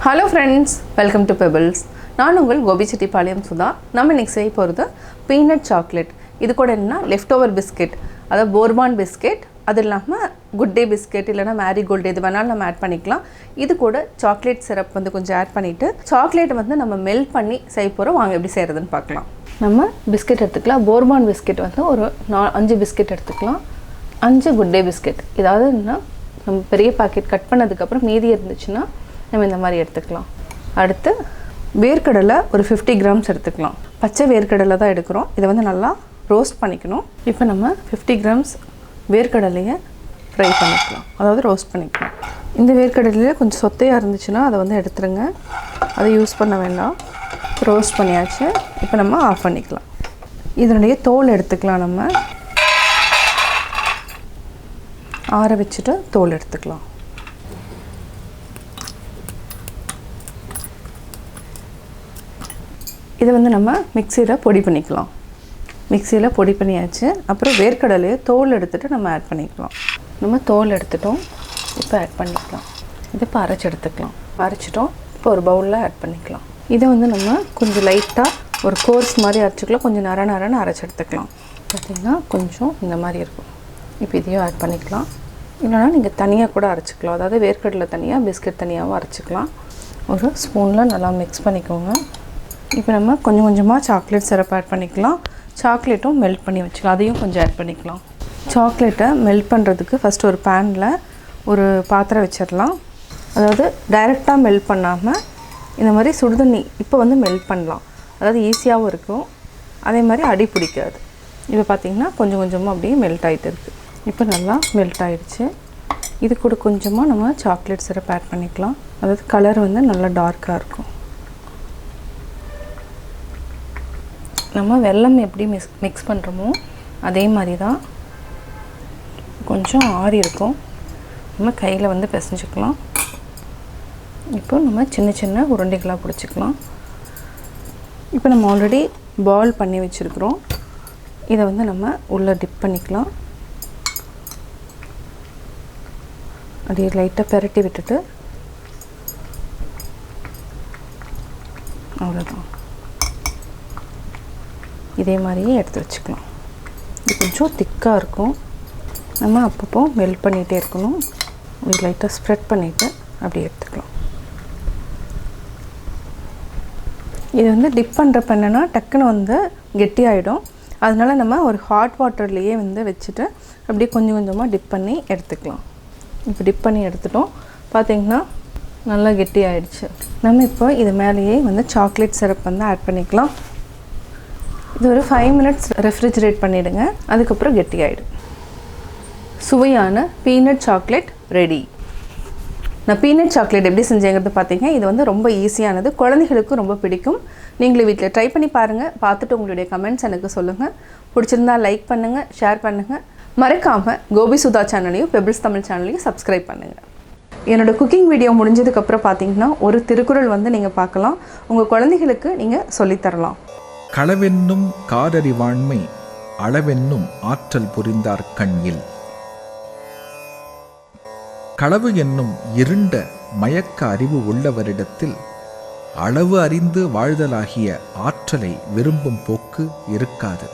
Hello friends, welcome to Pebbles. நான் உங்கள் கோபி சுதா. நம்ம இன்னைக்கு செய்ய போகிறது பீனட் சாக்லேட். இது கூட என்ன லெஃப்ட் ஓவர் பிஸ்கெட், அதாவது போர்பான் பிஸ்கெட், அது இல்லாமல் குட் டே பிஸ்கெட் இல்லைனா மேரிகோல்டு எது வேணாலும் நம்ம ஆட் பண்ணிக்கலாம். இது கூட சாக்லேட் சிரப் வந்து கொஞ்சம் ஆட் பண்ணிவிட்டு சாக்லேட்டை வந்து நம்ம மெல்ட் பண்ணி செய்ய போகிறோம். வாங்க எப்படி செய்கிறதுன்னு பார்க்கலாம். நம்ம பிஸ்கெட் எடுத்துக்கலாம். போர்பான் பிஸ்கெட் வந்து ஒரு 5 பிஸ்கெட் எடுத்துக்கலாம். 5 குட் டே பிஸ்கெட். ஏதாவது நம்ம பெரிய பாக்கெட் கட் பண்ணதுக்கப்புறம் மீதி இருந்துச்சுன்னா நம்ம இந்த மாதிரி எடுத்துக்கலாம். அடுத்து வேர்க்கடலை ஒரு 50 கிராம்ஸ் எடுத்துக்கலாம். பச்சை வேர்க்கடலை தான் எடுக்கிறோம். இதை வந்து நல்லா ரோஸ்ட் பண்ணிக்கணும். இப்போ நம்ம 50 கிராம்ஸ் வேர்க்கடலையை ஃப்ரை பண்ணிக்கலாம், அதாவது ரோஸ்ட் பண்ணிக்கலாம். இந்த வேர்க்கடலையே கொஞ்சம் சொத்தையாக இருந்துச்சுன்னா அதை வந்து எடுத்துருங்க, அதை யூஸ் பண்ண வேண்டாம். ரோஸ்ட் பண்ணியாச்சு. இப்போ நம்ம ஆஃப் பண்ணிக்கலாம். இதனுடைய தோல் எடுத்துக்கலாம். நம்ம ஆற வச்சுட்டு தோல் எடுத்துக்கலாம். இதை வந்து நம்ம மிக்சியில் பொடி பண்ணிக்கலாம். மிக்சியில் பொடி பண்ணியாச்சு. அப்புறம் வேர்க்கடலையை தோல் எடுத்துகிட்டு நம்ம ஆட் பண்ணிக்கலாம். நம்ம தோல் எடுத்துட்டோம், இப்போ ஆட் பண்ணிக்கலாம். இதை இப்போ அரைச்சி எடுத்துக்கலாம். அரைச்சிட்டோம், இப்போ ஒரு பவுலில் ஆட் பண்ணிக்கலாம். இதை வந்து நம்ம கொஞ்சம் லைட்டாக ஒரு கோர்ஸ் மாதிரி அரைச்சிக்கலாம். கொஞ்சம் நரன்னு அரைச்சி எடுத்துக்கலாம். பார்த்திங்கன்னா கொஞ்சம் இந்த மாதிரி இருக்கும். இப்போ இதையும் ஆட் பண்ணிக்கலாம். இல்லைனா நீங்கள் தனியாக கூட அரைச்சிக்கலாம், அதாவது வேர்க்கடலை தனியாக பிஸ்கெட் தனியாகவும் அரைச்சிக்கலாம். ஒரு ஸ்பூனில் நல்லா மிக்ஸ் பண்ணிக்கோங்க. இப்போ நம்ம கொஞ்சம் கொஞ்சமாக சாக்லேட் சிரப் ஆட் பண்ணிக்கலாம். சாக்லேட்டும் மெல்ட் பண்ணி வச்சுக்கலாம், அதையும் கொஞ்சம் ஆட் பண்ணிக்கலாம். சாக்லேட்டை மெல்ட் பண்ணுறதுக்கு ஃபஸ்ட்டு ஒரு பேனில் ஒரு பாத்திரம் வச்சிடலாம். அதாவது டைரெக்டாக மெல்ட் பண்ணாமல் இந்த மாதிரி சுடுதண்ணி இப்போ வந்து மெல்ட் பண்ணலாம். அதாவது ஈஸியாகவும் இருக்கும், அதே மாதிரி அடி பிடிக்காது. இப்போ பார்த்திங்கன்னா கொஞ்சம் கொஞ்சமாக அப்படியே மெல்ட் ஆகிட்டு இருக்குது. இப்போ நல்லா மெல்ட் ஆகிடுச்சு. இது கூட கொஞ்சமாக நம்ம சாக்லேட் சிரப் ஆட் பண்ணிக்கலாம். அதாவது கலர் வந்து நல்லா டார்க்காக இருக்கும். நம்ம வெல்லம் எப்படி மிக்ஸ் பண்ணுறோமோ அதே மாதிரி தான். கொஞ்சம் ஆறி இருக்கும், நம்ம கையில் வந்து பிசைஞ்சிக்கலாம். இப்போ நம்ம சின்ன சின்ன உருண்டைகளாக பிடிச்சிக்கலாம். இப்போ நம்ம ஆல்ரெடி பால் பண்ணி வச்சுருக்குறோம். இதை வந்து நம்ம உள்ளே டிப் பண்ணிக்கலாம். அப்படியே லைட்டாக பெரட்டி விட்டுட்டு அவ்வளோதான். இதே மாதிரியே எடுத்து வச்சுக்கலாம். இது கொஞ்சம் திக்காக இருக்கும், நம்ம அப்பப்போ மெல்ட் பண்ணிகிட்டே இருக்கணும். அப்படி லைட்டாக ஸ்ப்ரெட் பண்ணிவிட்டு அப்படியே எடுத்துக்கலாம். இது வந்து டிப் பண்ணுறப்ப என்னென்னா டக்குன்னு வந்து கெட்டியாகிடும். அதனால் நம்ம ஒரு ஹாட் வாட்டர்லேயே வந்து வச்சுட்டு அப்படியே கொஞ்சம் கொஞ்சமாக டிப் பண்ணி எடுத்துக்கலாம். இப்போ டிப் பண்ணி எடுத்துட்டோம். பார்த்திங்கன்னா நல்லா கெட்டி ஆகிடுச்சு. நம்ம இப்போ இது மேலேயே வந்து சாக்லேட் சிரப் வந்து ஆட் பண்ணிக்கலாம். இது ஒரு 5 மினிட்ஸ் ரெஃப்ரிஜரேட் பண்ணிவிடுங்க, அதுக்கப்புறம் கெட்டி ஆகிடும். சுவையான பீனட் சாக்லேட் ரெடி. நான் பீனட் சாக்லேட் எப்படி செஞ்சேங்கிறது பார்த்தீங்க. இது வந்து ரொம்ப ஈஸியானது, குழந்தைகளுக்கும் ரொம்ப பிடிக்கும். நீங்களும் வீட்டில் ட்ரை பண்ணி பாருங்கள். பார்த்துட்டு உங்களுடைய கமெண்ட்ஸ் எனக்கு சொல்லுங்கள். பிடிச்சிருந்தா லைக் பண்ணுங்கள், ஷேர் பண்ணுங்கள். மறக்காமல் கோபி சுதா சேனலையும் பெபிள்ஸ் தமிழ் சேனலையும் சப்ஸ்கிரைப் பண்ணுங்கள். என்னோடய குக்கிங் வீடியோ முடிஞ்சதுக்கப்புறம் பார்த்தீங்கன்னா ஒரு திருக்குறள் வந்து நீங்கள் பார்க்கலாம். உங்கள் குழந்தைகளுக்கு நீங்கள் சொல்லித்தரலாம். களவென்னும் காரறிவாண்மை அளவென்னும் ஆற்றல் புரிந்தார் கண்ணில். களவு என்னும் இருண்ட மயக்க அறிவு உள்ளவரிடத்தில் அளவு அறிந்து வாழ்தலாகிய ஆற்றலை விரும்பும் போக்கு இருக்காது.